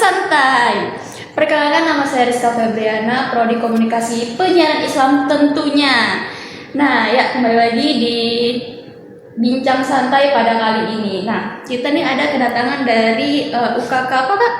Santai. Perkenalkan, nama saya Rizka Febriana, Prodi Komunikasi Penyiaran Islam tentunya. Nah, ya kembali lagi di Bincang Santai pada kali ini. Nah, kita nih ada kedatangan dari UKK apa Kak?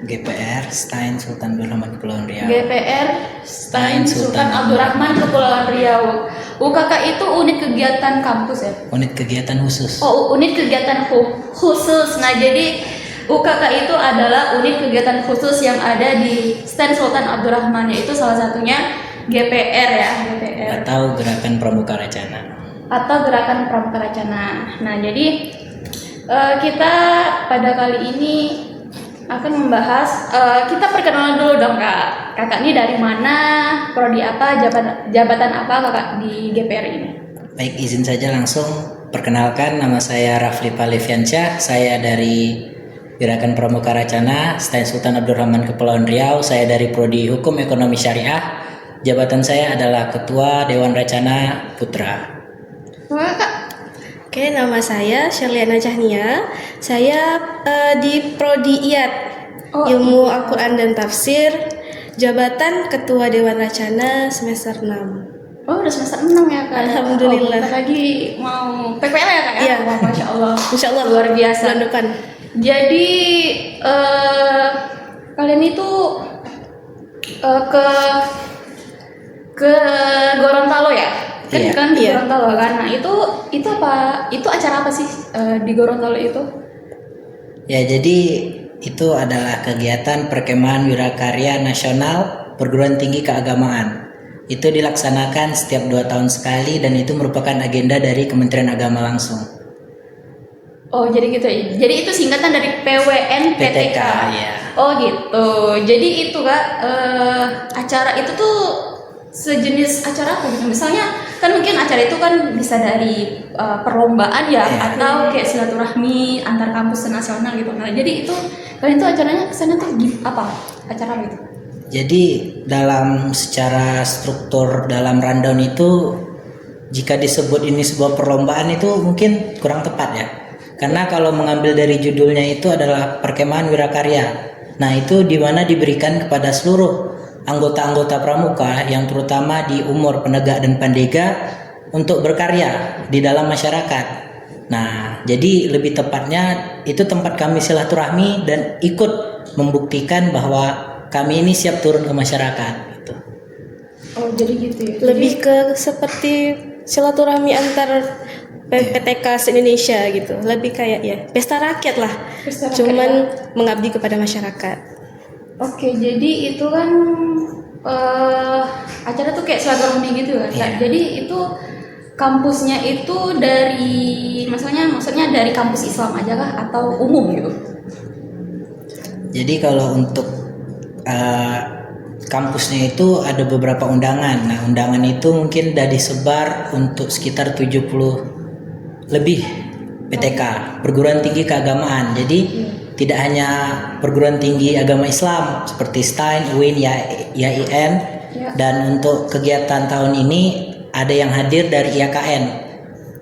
GPR Stein Sultan Abdurrahman Kepulauan Riau. GPR Stein Sultan Abdurrahman Kepulauan Riau. UKK itu unit kegiatan kampus ya? Unit kegiatan khusus. Oh, unit kegiatan khusus. Nah, jadi UKK itu adalah unit kegiatan khusus yang ada di Stein Sultan Abdurrahman, yaitu salah satunya GPR ya, GPR. Atau Gerakan Pramuka Racana. Nah, jadi kita pada kali ini akan membahas, kita perkenalan dulu dong Kak. Kakak ini dari mana, prodi apa, jabatan apa Kakak di GPR ini? Baik, izin saja langsung perkenalkan, nama saya Rafli Paliviansyah. Saya dari Gerakan Pramuka Racana Stein Sultan Abdurrahman Kepulauan Riau. Saya dari Prodi Hukum Ekonomi Syariah. Jabatan saya adalah Ketua Dewan Racana Putra. Kak. Oke, nama saya Sherliana Cahnia. Saya di Prodi IAT, Ilmu Al-Quran dan Tafsir, jabatan Ketua Dewan Racana semester 6. Oh, udah semester 6 ya Kak? Alhamdulillah. Bentar lagi mau PPL ya Kak? Iya. Wah, Masya Allah. Insya Allah Luar biasa. bulan depan. Jadi kalian itu ke Gorontalo ya? Iya. Kan di Iya. Gorontalo kan. Nah, itu apa? Itu acara apa sih di Gorontalo itu? Ya, jadi itu adalah kegiatan perkemahan wirakarya nasional perguruan tinggi keagamaan. Itu dilaksanakan setiap 2 tahun sekali dan itu merupakan agenda dari Kementerian Agama langsung. Oh, jadi gitu ya. Jadi itu singkatan dari PWN PTK. ya. Oh, gitu. Jadi itu Kak, acara itu tuh sejenis acara apa gitu? Misalnya kan mungkin acara itu kan bisa dari perlombaan ya, Iya. atau kayak silaturahmi antar kampus nasional gitu. Nah, jadi itu kalian tuh acaranya kesana tuh apa? Acara apa itu? Jadi dalam secara struktur dalam rundown itu, jika disebut ini sebuah perlombaan itu mungkin kurang tepat ya. Karena kalau mengambil dari judulnya itu adalah perkemahan wirakarya. Nah, itu di mana diberikan kepada seluruh anggota-anggota pramuka yang terutama di umur penegak dan pandega untuk berkarya di dalam masyarakat. Nah, jadi lebih tepatnya itu tempat kami silaturahmi dan ikut membuktikan bahwa kami ini siap turun ke masyarakat gitu. Oh, jadi gitu ya. Lebih ke seperti silaturahmi antar PTK se-Indonesia gitu. Lebih kayak ya pesta rakyat lah. Pesta rakyat. Cuman mengabdi kepada masyarakat. Oke, jadi itu kan acara tuh kayak silaturahmi gitu kan. Iya. Jadi itu kampusnya itu dari maksudnya dari kampus Islam aja kah atau umum gitu? Jadi kalau untuk kampusnya itu ada beberapa undangan. Nah, undangan itu mungkin sudah disebar untuk sekitar 70 lebih PTK, perguruan tinggi keagamaan. Jadi tidak hanya perguruan tinggi agama Islam seperti Stein, UIN, YIN, dan untuk kegiatan tahun ini ada yang hadir dari IAKN,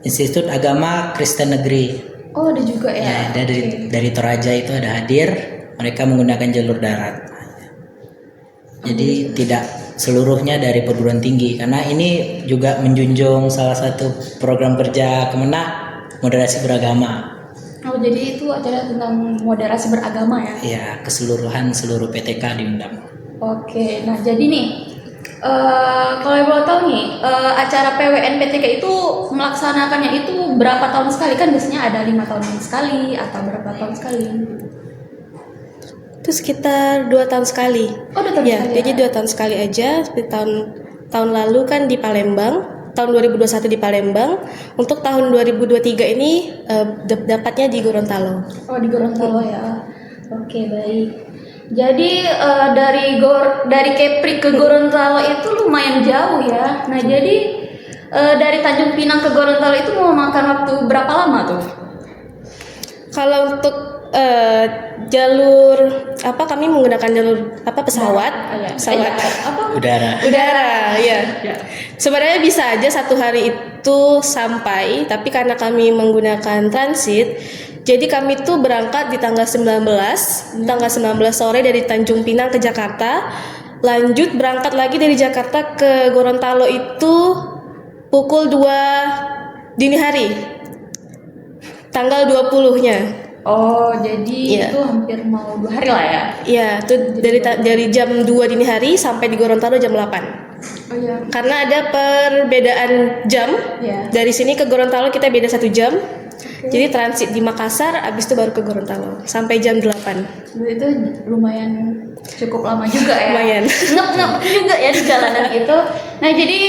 Institut Agama Kristen Negeri. Oh, ada juga ya. Ya, dari Toraja itu ada hadir, mereka menggunakan jalur darat. Jadi tidak seluruhnya dari perguruan tinggi, karena ini juga menjunjung salah satu program kerja Kemenak, moderasi beragama. Oh, jadi itu acara tentang moderasi beragama ya? Ya, keseluruhan seluruh PTK diundang. Oke, nah jadi nih, kalau yang boleh tahu nih, acara PWN PTK itu melaksanakannya itu berapa tahun sekali? Kan biasanya ada 5 tahun sekali atau berapa tahun sekali? Itu sekitar 2 tahun sekali. Oh, 2 tahun Ya, sekali. jadi 2 tahun sekali aja. Seperti tahun lalu kan di Palembang, tahun 2021 di Palembang. Untuk tahun 2023 ini dapatnya di Gorontalo. Oh, di Gorontalo ya. Oke, baik. Jadi dari Kepri ke Gorontalo itu lumayan jauh ya. Nah, jadi dari Tanjung Pinang ke Gorontalo itu mau makan waktu berapa lama tuh? Kalau untuk jalur apa, kami menggunakan jalur apa, pesawat, pesawat Udara. ya. Sebenarnya bisa aja 1 hari itu sampai, tapi karena kami menggunakan transit, Jadi kami tuh berangkat di tanggal 19 sore dari Tanjung Pinang ke Jakarta. Lanjut berangkat lagi dari Jakarta ke Gorontalo itu pukul 2 dini hari. Tanggal 20-nya. Oh, jadi Iya. itu hampir mau 2 hari lah ya. Iya, itu dari jam 2 dini hari sampai di Gorontalo jam 8. Oh iya. Karena ada perbedaan jam. Iya. Dari sini ke Gorontalo kita beda 1 jam. Jadi transit di Makassar, abis itu baru ke Gorontalo sampai jam 8. Itu lumayan cukup lama juga ya. Lumayan. Ngep juga ya di jalanan itu. Nah, jadi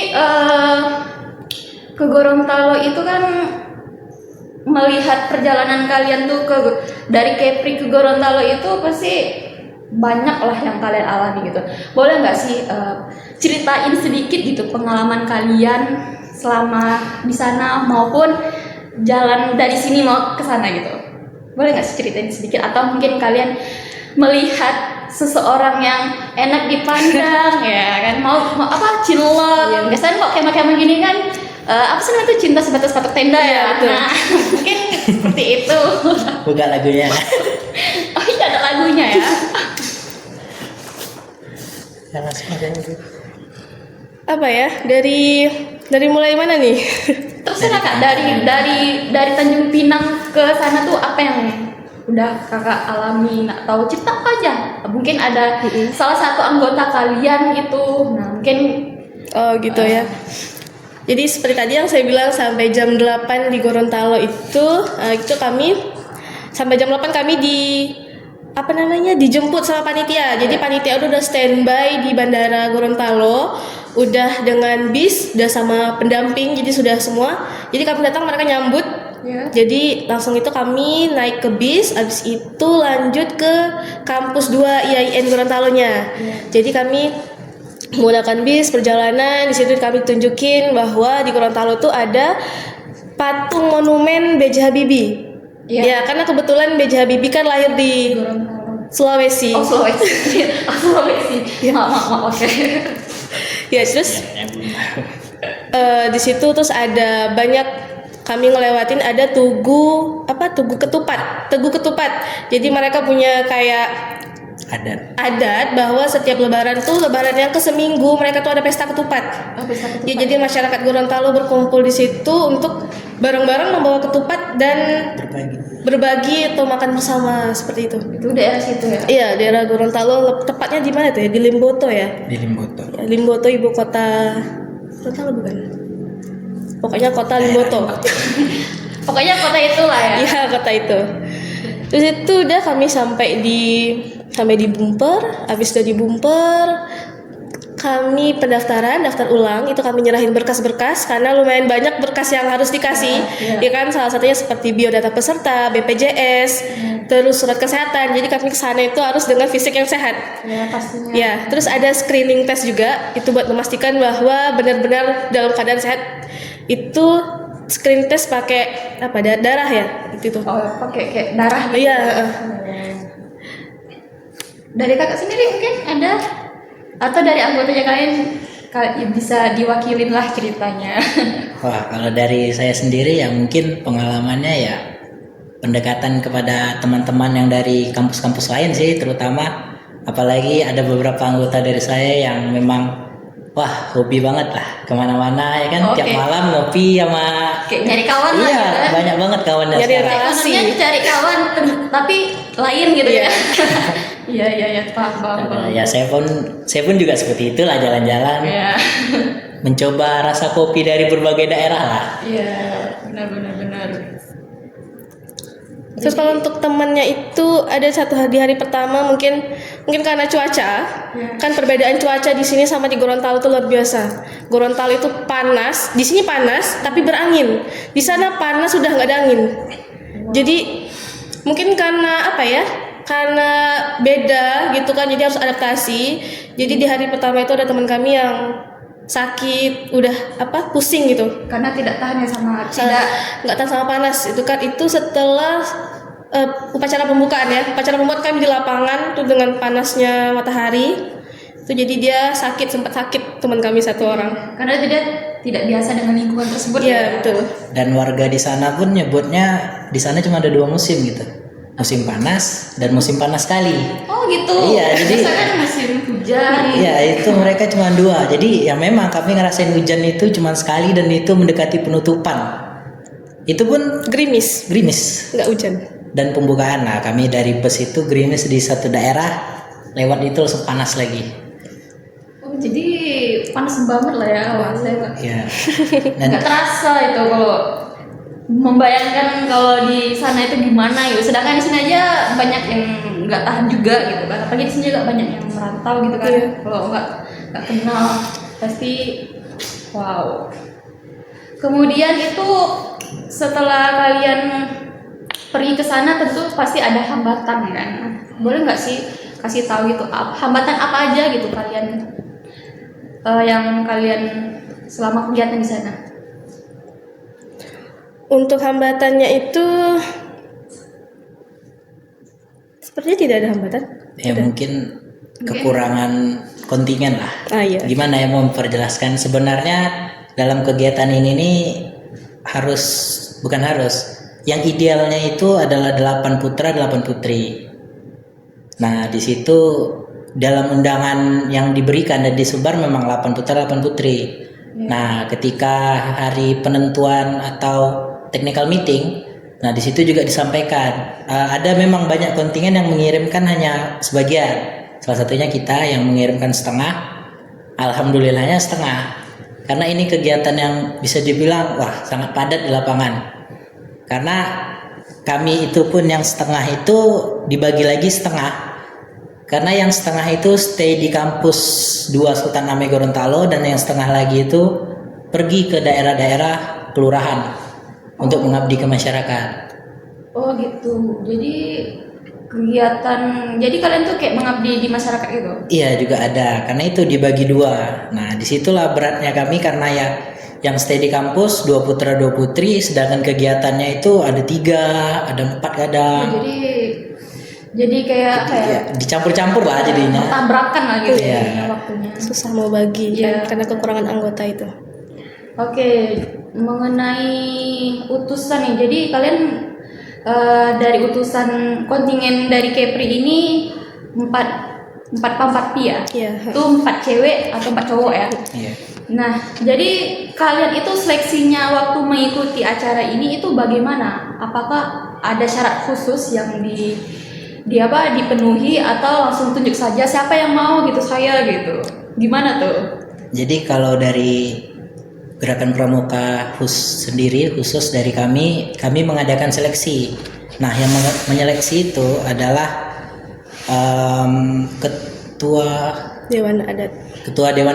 ke Gorontalo itu kan melihat perjalanan kalian tuh dari Kepri ke Gorontalo itu pasti banyak lah yang kalian alami gitu. Boleh nggak sih ceritain sedikit gitu pengalaman kalian selama di sana maupun jalan dari sini mau ke sana gitu? Boleh nggak sih ceritain sedikit, atau mungkin kalian melihat seseorang yang enak dipandang ya kan, mau apa cinlok, biasanya kok kemah-kemah gini kan apa sih namanya tuh cinta sebatas patok tenda ya, betul. nah mungkin seperti itu. Buka lagunya. Oh iya, ada lagunya ya. Apa ya? Dari mulai mana nih? Terserah Kak, dari Tanjung Pinang ke sana tuh apa yang udah Kakak alami, nggak tahu, cerita apa aja. Mungkin ada salah satu anggota kalian gitu, nah mungkin Oh gitu ya. Jadi seperti tadi yang saya bilang sampai jam 8 di Gorontalo itu kami sampai jam 8 kami dijemput sama panitia. Jadi panitia udah standby di Bandara Gorontalo, udah dengan bis, udah sama pendamping, jadi sudah semua. Jadi kami datang mereka nyambut. ya. Jadi langsung itu kami naik ke bis, habis itu lanjut ke kampus 2 IAIN Gorontalonya. Jadi kami menggunakan bis perjalanan, di situ kami tunjukin bahwa di Gorontalo tuh ada patung monumen B.J. Habibie. Iya. Ya, karena kebetulan B.J. Habibie kan lahir di Gorontalo. Sulawesi. Oh Sulawesi. Oh Sulawesi. Maaf, oke. Ya, terus di situ terus ada banyak kami ngelewatin ada tugu ketupat. Jadi mereka punya kayak adat bahwa setiap lebaran yang ke-seminggu mereka tuh ada pesta ketupat. Oh, pesta ketupat. Ya, jadi masyarakat Gorontalo berkumpul di situ untuk bareng-bareng membawa ketupat dan berbagi atau makan bersama seperti itu. Itu daerah situ ya. Iya, daerah Gorontalo, tepatnya di mana tuh ya? Di Limboto ya. Di Limboto. Ya, Limboto ibu kota Gorontalo bukan? Pokoknya kota Limboto. Pokoknya kota itulah ya. Iya, kota itu. Terus itu udah kami sampai di Bumper. Habis udah di Bumper kami daftar ulang, itu kami nyerahin berkas-berkas karena lumayan banyak berkas yang harus dikasih. Ya kan, salah satunya seperti biodata peserta, BPJS, terus surat kesehatan. Jadi kami kesana itu harus dengan fisik yang sehat. Ya pastinya. Ya, terus ada screening test juga, itu buat memastikan bahwa benar-benar dalam keadaan sehat. Itu screening test pakai darah ya, itu tuh. Oh, pakai kayak darah gitu. Iya. Dari kakak sendiri mungkin ada, atau dari anggotanya kalian bisa diwakilin lah ceritanya. Wah, kalau dari saya sendiri ya mungkin pengalamannya ya pendekatan kepada teman-teman yang dari kampus-kampus lain sih, terutama apalagi ada beberapa anggota dari saya yang memang hobi banget lah kemana-mana ya kan. Oke. Tiap malam ngopi sama Kayak nyari kawan lah iya gitu kan. banyak banget kawannya Nyari sekarang. relasi. Maksudnya cari kawan tapi lain gitu ya. Iya, paham. Ya saya pun juga seperti itulah, jalan-jalan Iya. mencoba rasa kopi dari berbagai daerah lah. Iya, benar. Terus kalau untuk temannya itu ada di hari pertama mungkin karena cuaca. Kan perbedaan cuaca di sini sama di Gorontalo itu luar biasa. Gorontalo itu panas, di sini panas tapi berangin. Di sana panas sudah nggak ada angin. Jadi mungkin karena karena beda gitu kan, jadi harus adaptasi. Jadi di hari pertama itu ada teman kami yang sakit, udah pusing gitu. Karena tidak tahan ya sama nggak tahan sama panas. Itu setelah upacara pembukaan ya. Upacara pembukaan kami di lapangan tuh dengan panasnya matahari. Itu jadi dia sempat sakit teman kami satu orang. karena dia tidak biasa dengan lingkungan tersebut. Iya, betul. Dan warga di sana pun nyebutnya di sana cuma ada 2 musim gitu. Musim panas dan musim panas sekali. Oh gitu. Iya, jadi- biasa kan musim hujan. Iya, itu mereka cuma 2. Jadi ya memang kami ngerasain hujan itu cuma sekali dan itu mendekati penutupan. Itu pun Gerimis, gerimis. nggak hujan. Dan pembukaan, nah kami dari bus itu gerimis di satu daerah, lewat itu langsung panas lagi. Oh, jadi panas banget lah ya. Wah, saya Ya. Dan nggak terasa itu kalau membayangkan kalau di sana itu gimana gitu. Sedangkan di sini aja banyak yang nggak tahan juga gitu kan. Apalagi di sini juga banyak yang merantau gitu kan. Iya. Kalau nggak kenal pasti wow. Kemudian itu setelah kalian pergi ke sana tentu pasti ada hambatan kan. Boleh nggak sih kasih tahu gitu hambatan apa aja gitu kalian yang kalian selama kegiatan di sana? Untuk hambatannya itu sepertinya tidak ada hambatan. ya mungkin kekurangan kontingen lah. Iya. Gimana ya mau memperjelaskan, sebenarnya dalam kegiatan ini nih yang idealnya itu adalah 8 putra 8 putri. Nah di situ dalam undangan yang diberikan dan disebar memang 8 putra 8 putri. Nah ketika hari penentuan atau technical meeting, nah di situ juga disampaikan ada memang banyak kontingen yang mengirimkan hanya sebagian. Salah satunya kita yang mengirimkan setengah. Alhamdulillahnya setengah. Karena ini kegiatan yang bisa dibilang wah sangat padat di lapangan. Karena kami itu pun yang setengah itu dibagi lagi setengah. Karena yang setengah itu stay di kampus 2 Sultan Amir Gorontalo dan yang setengah lagi itu pergi ke daerah-daerah kelurahan untuk mengabdi ke masyarakat. Oh gitu. Jadi jadi kalian tuh kayak mengabdi di masyarakat gitu. Iya juga ada, karena itu dibagi 2. Nah disitulah beratnya kami karena ya yang stay di kampus 2 putra 2 putri, sedangkan kegiatannya itu ada 3, ada 4 kadang. Oh, jadi kayak Ya, dicampur-campur lah jadinya. tabrakan lah gitu Iya. ya waktunya. Susah mau bagi Iya. kan, karena kekurangan anggota itu. Oke, mengenai utusan nih. Jadi kalian dari utusan kontingen dari Kepri ini 4 ya? Iya. Itu 4 cewek atau 4 cowok ya? Iya. Nah, jadi kalian itu seleksinya waktu mengikuti acara ini itu bagaimana? Apakah ada syarat khusus yang dipenuhi atau langsung tunjuk saja siapa yang mau gitu saya gitu? Gimana tuh? Jadi kalau dari Gerakan Pramuka khusus dari kami mengadakan seleksi. Nah yang menyeleksi itu adalah Ketua Dewan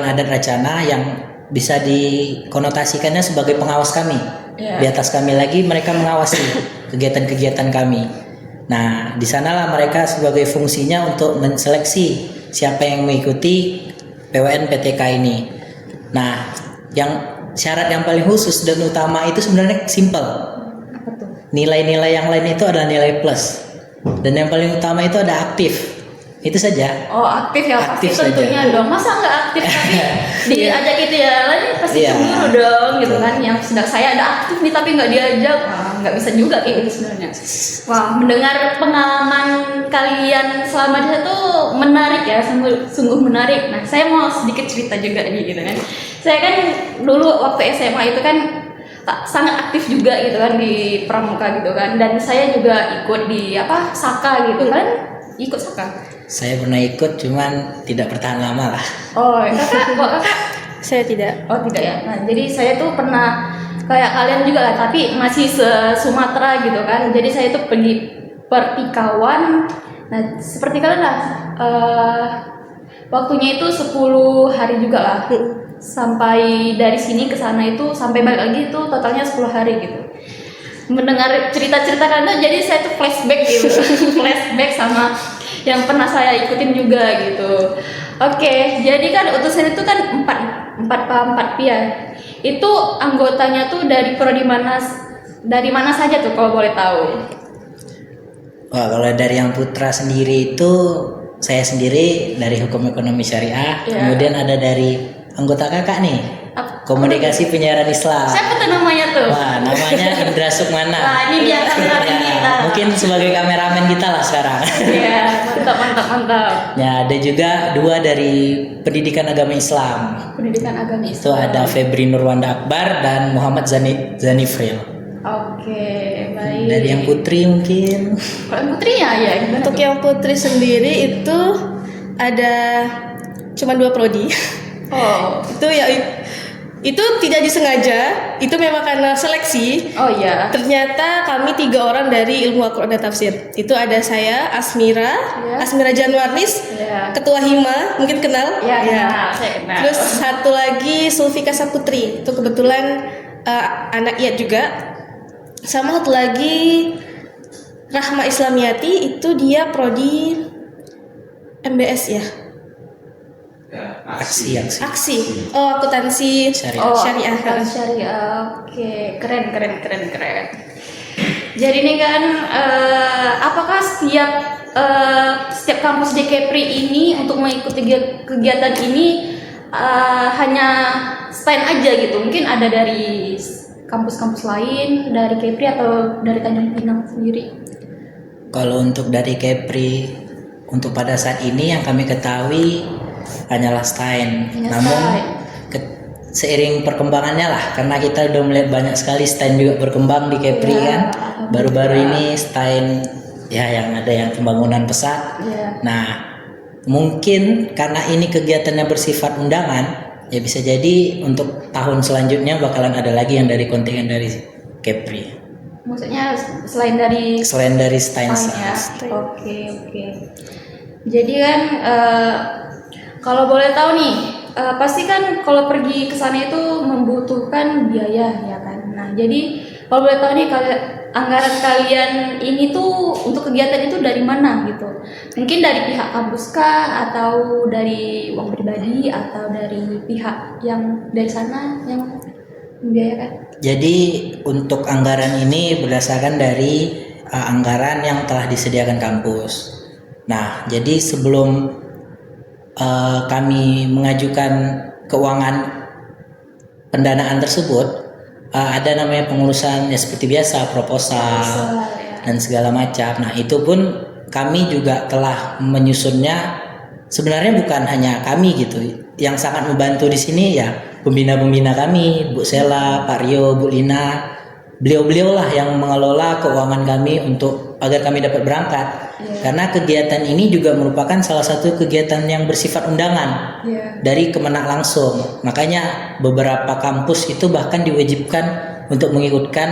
Adat Racana yang bisa dikonotasikannya sebagai pengawas kami. Yeah. Di atas kami lagi mereka mengawasi kegiatan-kegiatan kami. Nah, di sanalah mereka sebagai fungsinya untuk menseleksi siapa yang mengikuti PWN PTK ini. Nah, syarat yang paling khusus dan utama itu sebenarnya simple. Apa tuh? Nilai-nilai yang lain itu adalah nilai plus. Dan yang paling utama itu ada aktif. Itu saja. Oh aktif ya, Aktif pasti tentunya saja. dong. Masa nggak aktif tapi diajak gitu ya, lain pasti Iya. cemburu dong gitu kan. Yang sedang saya ada aktif nih tapi nggak diajak, nggak bisa juga kayak gitu sebenarnya. Wah, mendengar pengalaman kalian selama di sana tuh menarik ya, sungguh menarik. Nah, saya mau sedikit cerita juga nih gitu kan. Saya kan dulu waktu SMA itu kan sangat aktif juga gitu kan di Pramuka gitu kan, dan saya juga ikut di Saka gitu kan. Ikut Saka. Saya pernah ikut, cuman tidak bertahan lama lah. Oh, kakak. Saya tidak. Oh tidak ya. Nah, jadi saya tuh pernah kayak kalian juga lah, tapi masih Sumatera gitu kan. Jadi saya tuh pergi pertikauan. Nah, seperti kalian lah. Waktunya itu 10 hari juga lah. Sampai dari sini ke sana itu sampai balik lagi itu totalnya 10 hari gitu. Mendengar cerita-cerita kalian tuh jadi saya tuh flashback gitu. Flashback sama yang pernah saya ikutin juga gitu. Oke, jadi kan utusan itu kan 4 pia. Itu anggotanya tuh dari prodi dari mana saja tuh kalau boleh tahu? Wah, kalau dari yang putra sendiri itu saya sendiri dari Hukum Ekonomi Syariah. Iya. Kemudian ada dari anggota kakak nih. Komunikasi Penyiaran Islam. Siapa tuh namanya tuh? Wah, namanya Indra Sukmana. Wah, ini dia kameramen Ya, kita. mungkin sebagai kameramen kita lah sekarang. Iya, mantap. Ya, ada juga 2 dari Pendidikan Agama Islam. Pendidikan agama Itu Islam. ada Febri Nurwanda Akbar dan Muhammad Zanifril. Oke, baik. Dari yang putri mungkin. Kalau yang putrinya ya gimana Untuk tuh? yang putri sendiri itu ada cuma 2 prodi. Oh, Itu tidak disengaja, itu memang karena seleksi. oh ya. Ternyata kami 3 orang dari ilmu Al-Quran dan Tafsir. Itu ada saya, Asmira, Ya. Asmira Januarnis, Ya. Ketua Hima, mungkin kenal? Ya, kenal, saya kenal. Terus satu lagi Sulfika Saputri, itu kebetulan anak IAT juga. Sama satu lagi Rahma Islamiyati, itu dia prodi MBS ya. Aksi. Aksi. Oh, akuntansi Syariah. Oh, syariah. syariah. Oke, keren. Jadi ini kan, apakah setiap kampus di Kepri ini untuk mengikuti kegiatan ini hanya stand aja gitu? Mungkin ada dari kampus-kampus lain, dari Kepri atau dari Tanjung Pinang sendiri? Kalau untuk dari Kepri, untuk pada saat ini yang kami ketahui hanyalah Stein. Hanya Namun Stein. seiring perkembangannya lah, karena kita udah melihat banyak sekali Stein juga berkembang di Kepri Ya, kan. Baru-baru ini Stein ya yang ada yang pembangunan pesat. Ya. Nah, mungkin karena ini kegiatannya bersifat undangan, ya bisa jadi untuk tahun selanjutnya bakalan ada lagi yang dari kontingen dari Kepri. Maksudnya selain dari Selain dari Stein. ya. Oke. Jadi kan kalau boleh tahu nih, pasti kan kalau pergi ke sana itu membutuhkan biaya ya kan. Nah, jadi kalau boleh tahu nih anggaran kalian ini tuh untuk kegiatan itu dari mana gitu? Mungkin dari pihak kampus kah, atau dari uang pribadi, atau dari pihak yang dari sana yang membiayakan? Jadi untuk anggaran ini berdasarkan dari anggaran yang telah disediakan kampus. Nah, jadi sebelum kami mengajukan keuangan pendanaan tersebut, ada namanya pengurusan ya seperti biasa, proposal dan segala macam. Nah, itu pun kami juga telah menyusunnya. Sebenarnya bukan hanya kami gitu, yang sangat membantu di sini ya pembina-pembina kami, Bu Sela, Pak Rio, Bu Lina, beliau-beliau lah yang mengelola keuangan kami untuk agar kami dapat berangkat. Karena kegiatan ini juga merupakan salah satu kegiatan yang bersifat undangan dari Kemenak langsung. Makanya beberapa kampus itu bahkan diwajibkan untuk mengikutkan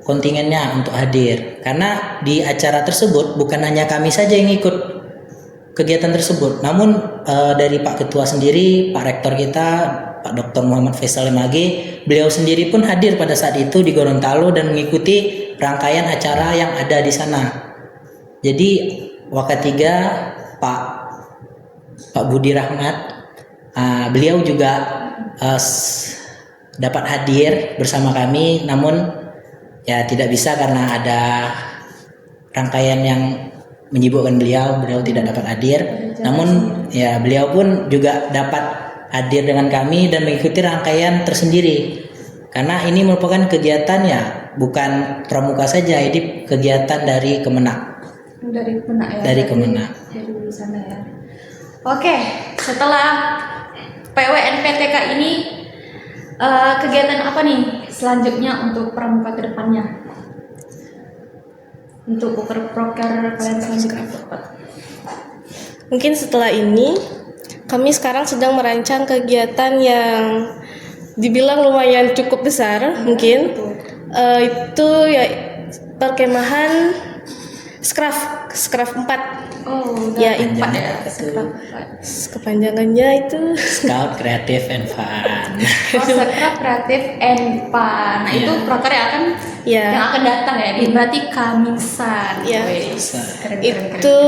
kontingennya untuk hadir. Karena di acara tersebut bukan hanya kami saja yang ikut kegiatan tersebut, namun dari Pak Ketua sendiri, Pak Rektor kita, Pak Dr. Muhammad Faisal MAG, beliau sendiri pun hadir pada saat itu di Gorontalo dan mengikuti rangkaian acara yang ada di sana. Jadi Wakatiga Pak Budi Rahmat, beliau juga dapat hadir bersama kami, namun ya tidak bisa karena ada rangkaian yang menyibukkan beliau tidak dapat hadir. Namun ya beliau pun juga dapat hadir dengan kami dan mengikuti rangkaian tersendiri. Karena ini merupakan kegiatan ya bukan pramuka saja, ini kegiatan dari Kemenak. Dari Kemenak ya. Dari Kemenak. Dari sana ya. Oke, setelah PWNPTK ini kegiatan apa nih selanjutnya untuk pramuka ke depannya? Untuk proker kalian selanjutnya. Mungkin setelah ini kami sekarang sedang merancang kegiatan yang dibilang lumayan cukup besar mungkin. Itu ya perkemahan Skraf 4. Oh, ya IPA ya. Kepanjangannya itu Scout Creative and Fun. Skraf Kreatif and Fun. Nah, itu proker yang akan ya yang akan datang ya. Berarti Kamisan. Ya. Wes, keren. itu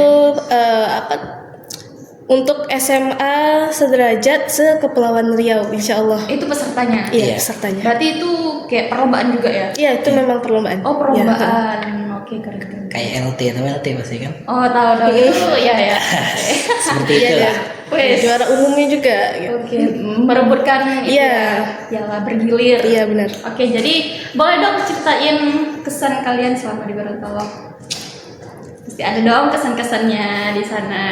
untuk SMA sederajat se-Kepulauan Riau, insya Allah. Itu pesertanya. Iya, Iya. pesertanya. Berarti itu kayak perlombaan juga ya? Iya, itu memang perlombaan. Oh, perlombaan. Oke, keren. Kayak LT atau LT pasti kan? Oh, tahu itu ya. Seperti Iya, itulah. Wes. juara umumnya juga gitu. Oke, merebutkan itu Iya. ya lah bergilir. Iya benar. Oke, jadi boleh dong ceritain kesan kalian selama di Gorontalo. Pasti ada dong kesan-kesannya di sana.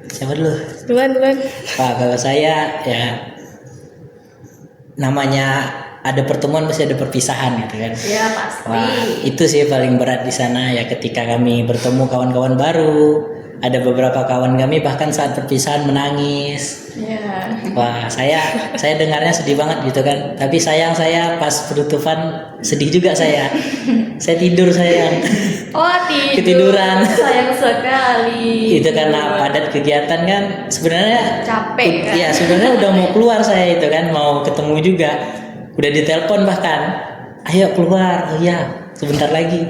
Siapa dulu? Duluan. Pak, kalau saya ya namanya ada pertemuan pasti ada perpisahan gitu kan. Ya pasti. Wah, itu sih paling berat di sana ya, ketika kami bertemu kawan-kawan baru. Ada beberapa kawan kami bahkan saat perpisahan menangis. Ya. Wah, saya dengarnya sedih banget gitu kan. Tapi sayang, saya pas penutupan sedih juga saya. Saya tidur sayang. Oh, Ketiduran. Sayang sekali. Itu karena padat kegiatan kan. Sebenarnya Capek kan? Iya, sebenarnya udah mau keluar saya itu kan, mau ketemu juga. Udah ditelepon bahkan. Ayo keluar. Oh iya, sebentar lagi.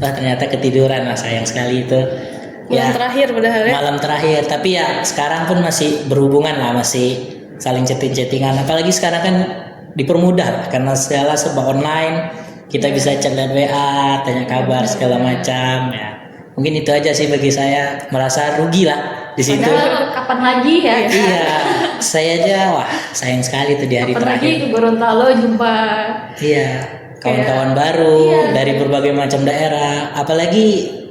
Wah, ternyata ketiduran. Nah, sayang sekali itu. Malam terakhir padahal ya. Malam terakhir, tapi ya sekarang pun masih berhubungan lah, masih saling chatting-chattingan. Apalagi sekarang kan dipermudah lah, karena segala serba online, kita bisa chat dan WA, tanya kabar segala macam ya. Mungkin itu aja sih bagi saya, merasa rugi lah di situ. Padahal kapan lagi ya? Iya, saya aja wah sayang sekali tuh di hari Kapan lagi terakhir. ke Gorontalo jumpa. Iya, kawan-kawan baru dari berbagai macam daerah. Apalagi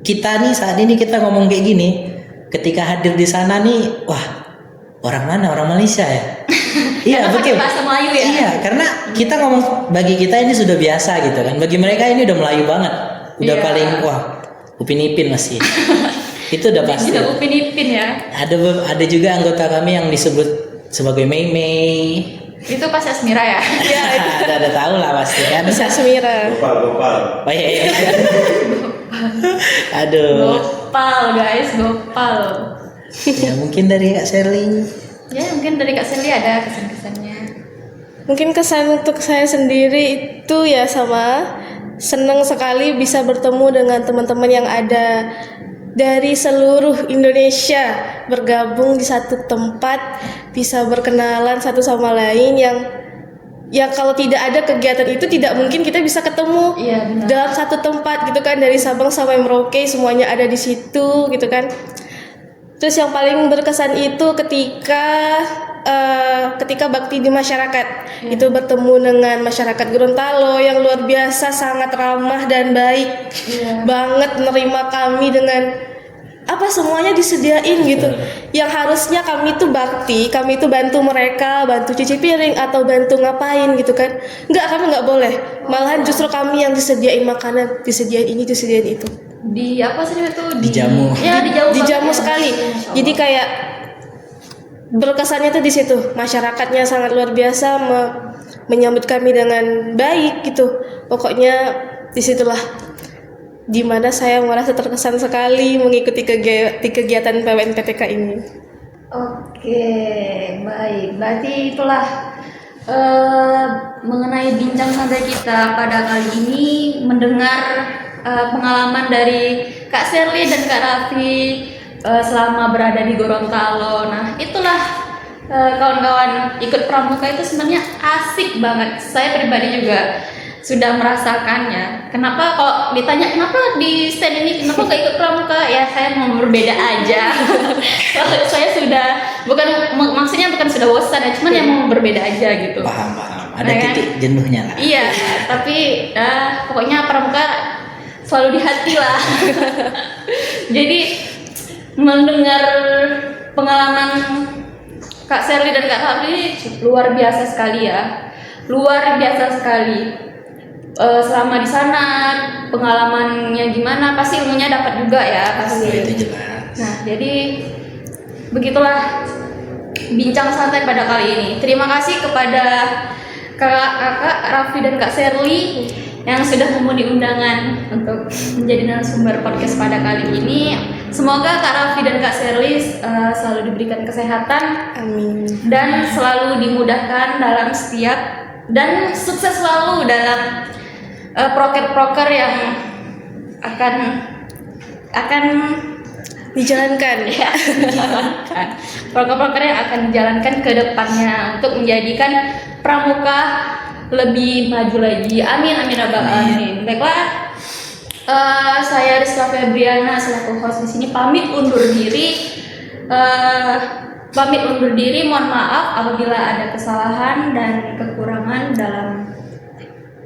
kita nih saat ini kita ngomong kayak gini, ketika hadir di sana nih, wah orang mana? Orang Malaysia ya? Iya Karena pakai betul. bahasa Melayu ya? Iya, karena kita ngomong, bagi kita ini sudah biasa gitu kan. Bagi mereka ini udah Melayu banget, udah Iya. paling wah Upin Ipin masih. Itu udah pasti. Sudah Upin Ipin ya. Ada juga anggota kami yang disebut sebagai Mei Mei. Itu pas Asmira ya? Iya, itu ada tahu lah pasti kan. bisa Semira. Gopal. Oh, iya. Aduh. Gopal guys, gopal. Ya mungkin dari Kak Sherly. Ya mungkin dari Kak Selly ada kesan-kesannya. Mungkin kesan untuk saya sendiri itu ya sama senang sekali bisa bertemu dengan teman-teman yang ada dari seluruh Indonesia, bergabung di satu tempat, bisa berkenalan satu sama lain yang kalau tidak ada kegiatan itu tidak mungkin kita bisa ketemu Iya, benar. dalam satu tempat gitu kan, dari Sabang sampai Merauke semuanya ada di situ gitu kan. Terus yang paling berkesan itu ketika bakti di masyarakat, itu bertemu dengan masyarakat Gorontalo yang luar biasa, sangat ramah dan baik banget, menerima kami dengan apa semuanya disediain gitu. Yang harusnya kami itu bakti, kami itu bantu mereka, bantu cuci piring atau bantu ngapain gitu kan. Kami nggak boleh. Malahan justru kami yang disediain makanan, disediain ini, disediain itu. Di apa sih itu? Dijamu. Ya, dijamu. Dijamu banget ya. sekali. Masya Allah. Jadi kayak berkesannya tuh di situ. Masyarakatnya sangat luar biasa menyambut kami dengan baik gitu. Pokoknya disitulah dimana saya merasa terkesan sekali mengikuti kegiatan PWN-PTK ini. Oke, baik. Berarti itulah mengenai bincang santai kita pada kali ini, mendengar pengalaman dari Kak Sherly dan Kak Raffi selama berada di Gorontalo. Nah, itulah kawan-kawan, ikut pramuka itu sebenarnya asik banget. Saya pribadi juga sudah merasakannya. Kenapa kalau ditanya kenapa di stand ini kenapa nggak ikut pramuka? Ya saya mau berbeda aja. Saya sudah maksudnya bukan sudah bosan ya, cuman yang mau berbeda aja gitu. Paham. Ada Nah, kan? titik jenuhnya lah. Iya, tapi pokoknya pramuka selalu di hati lah. Jadi mendengar pengalaman Kak Sherly dan Kak Raffi luar biasa sekali ya, luar biasa sekali. Selama di sana pengalamannya gimana, pasti ilmunya dapat juga ya pasti. Itu jelas. Nah, jadi begitulah bincang santai pada kali ini. Terima kasih kepada kakak Raffi dan Kak Sherly yang sudah memenuhi undangan untuk menjadi narasumber podcast pada kali ini. Semoga Kak Raffi dan Kak Sherly selalu diberikan kesehatan Amin. dan selalu dimudahkan dalam setiap, dan sukses selalu dalam proker-proker yang akan Dijalankan. ya, dijalankan. Proker-proker yang akan dijalankan ke depannya untuk menjadikan pramuka lebih maju lagi. Amin amin ya Bang. Amin. Baiklah. Saya Rizka Febriana selaku host di sini pamit undur diri. Mohon maaf apabila ada kesalahan dan kekurangan dalam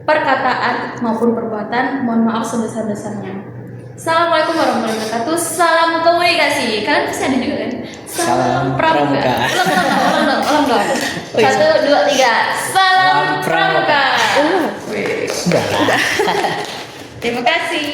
perkataan maupun perbuatan. Mohon maaf sebesar-besarnya. Assalamualaikum warahmatullahi wabarakatuh. Salam komunikasi. Kalian pasti ada juga kan? Salam pramuka. Ulang dong. 1, 2, 3. Salam pramuka. Sudah lah. Terima kasih.